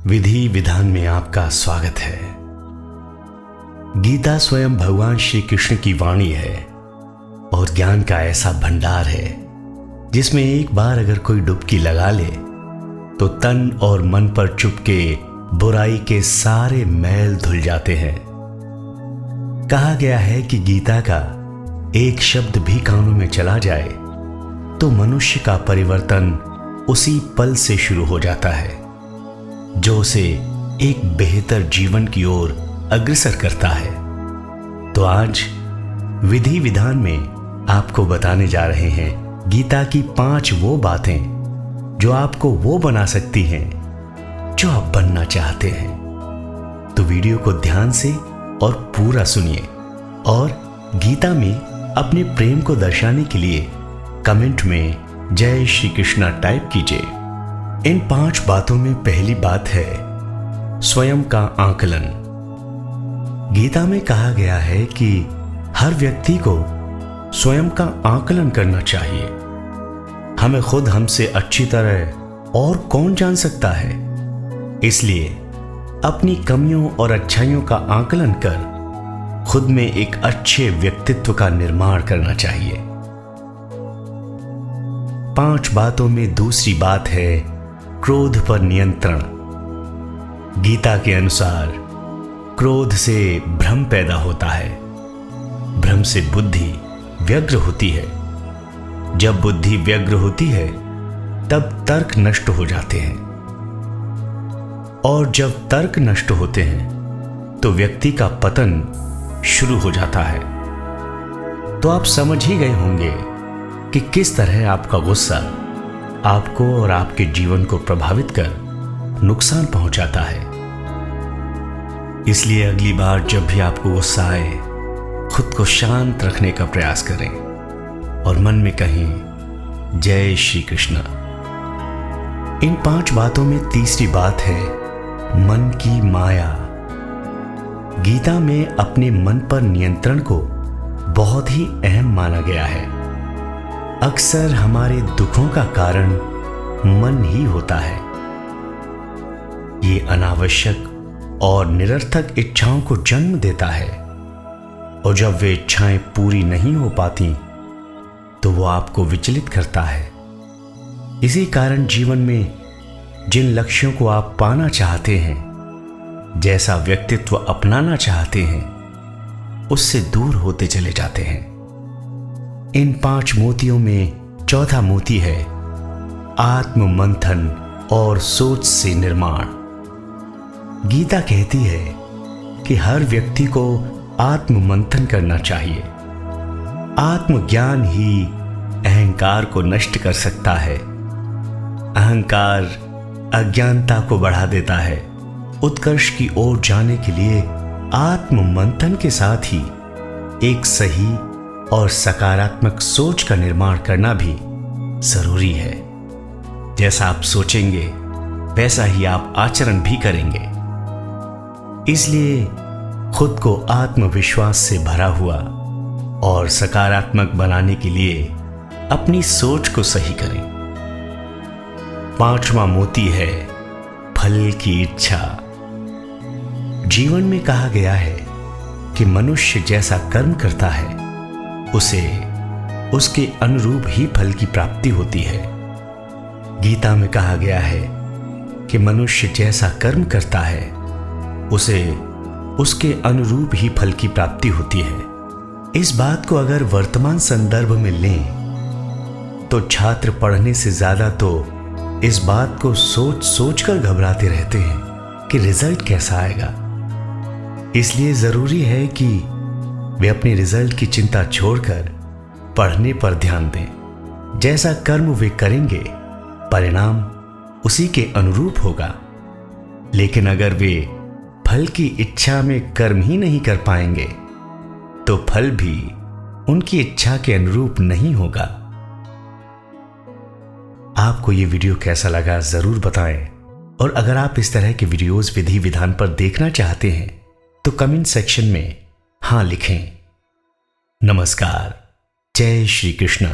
विधि विधान में आपका स्वागत है। गीता स्वयं भगवान श्री कृष्ण की वाणी है और ज्ञान का ऐसा भंडार है जिसमें एक बार अगर कोई डुबकी लगा ले तो तन और मन पर चुपके बुराई के सारे मैल धुल जाते हैं। कहा गया है कि गीता का एक शब्द भी कानों में चला जाए तो मनुष्य का परिवर्तन उसी पल से शुरू हो जाता है, जो उसे एक बेहतर जीवन की ओर अग्रसर करता है। तो आज विधि विधान में आपको बताने जा रहे हैं गीता की 5 वो बातें जो आपको वो बना सकती हैं जो आप बनना चाहते हैं। तो वीडियो को ध्यान से और पूरा सुनिए और गीता में अपने प्रेम को दर्शाने के लिए कमेंट में जय श्री कृष्णा टाइप कीजिए। इन 5 बातों में पहली बात है स्वयं का आकलन। गीता में कहा गया है कि हर व्यक्ति को स्वयं का आकलन करना चाहिए। हमें खुद हमसे अच्छी तरह और कौन जान सकता है, इसलिए अपनी कमियों और अच्छाइयों का आकलन कर खुद में एक अच्छे व्यक्तित्व का निर्माण करना चाहिए। 5 बातों में दूसरी बात है क्रोध पर नियंत्रण। गीता के अनुसार क्रोध से भ्रम पैदा होता है, भ्रम से बुद्धि व्यग्र होती है, जब बुद्धि व्यग्र होती है तब तर्क नष्ट हो जाते हैं, और जब तर्क नष्ट होते हैं तो व्यक्ति का पतन शुरू हो जाता है। तो आप समझ ही गए होंगे कि किस तरह आपका गुस्सा आपको और आपके जीवन को प्रभावित कर नुकसान पहुंचाता है। इसलिए अगली बार जब भी आपको गुस्सा आए, खुद को शांत रखने का प्रयास करें और मन में कहें जय श्री कृष्ण। इन 5 बातों में तीसरी बात है मन की माया। गीता में अपने मन पर नियंत्रण को बहुत ही अहम माना गया है। अक्सर हमारे दुखों का कारण मन ही होता है। ये अनावश्यक और निरर्थक इच्छाओं को जन्म देता है, और जब वे इच्छाएं पूरी नहीं हो पाती तो वो आपको विचलित करता है। इसी कारण जीवन में जिन लक्ष्यों को आप पाना चाहते हैं, जैसा व्यक्तित्व अपनाना चाहते हैं, उससे दूर होते चले जाते हैं। इन 5 मोतियों में चौथा मोती है आत्म मंथन और सोच से निर्माण। गीता कहती है कि हर व्यक्ति को आत्म मंथन करना चाहिए। आत्मज्ञान ही अहंकार को नष्ट कर सकता है। अहंकार अज्ञानता को बढ़ा देता है। उत्कर्ष की ओर जाने के लिए आत्म मंथन के साथ ही एक सही और सकारात्मक सोच का निर्माण करना भी जरूरी है। जैसा आप सोचेंगे वैसा ही आप आचरण भी करेंगे। इसलिए खुद को आत्मविश्वास से भरा हुआ और सकारात्मक बनाने के लिए अपनी सोच को सही करें। 5वां मोती है फल की इच्छा। जीवन में कहा गया है कि मनुष्य जैसा कर्म करता है उसे उसके अनुरूप ही फल की प्राप्ति होती है। गीता में कहा गया है कि मनुष्य जैसा कर्म करता है उसे उसके अनुरूप ही फल की प्राप्ति होती है। इस बात को अगर वर्तमान संदर्भ में लें तो छात्र पढ़ने से ज्यादा तो इस बात को सोच सोच कर घबराते रहते हैं कि रिजल्ट कैसा आएगा। इसलिए जरूरी है कि वे अपने रिजल्ट की चिंता छोड़कर पढ़ने पर ध्यान दें। जैसा कर्म वे करेंगे परिणाम उसी के अनुरूप होगा। लेकिन अगर वे फल की इच्छा में कर्म ही नहीं कर पाएंगे तो फल भी उनकी इच्छा के अनुरूप नहीं होगा। आपको ये वीडियो कैसा लगा जरूर बताएं, और अगर आप इस तरह के वीडियोस विधि विधान पर देखना चाहते हैं तो कमेंट सेक्शन में हाँ लिखें। नमस्कार। जय श्री कृष्ण।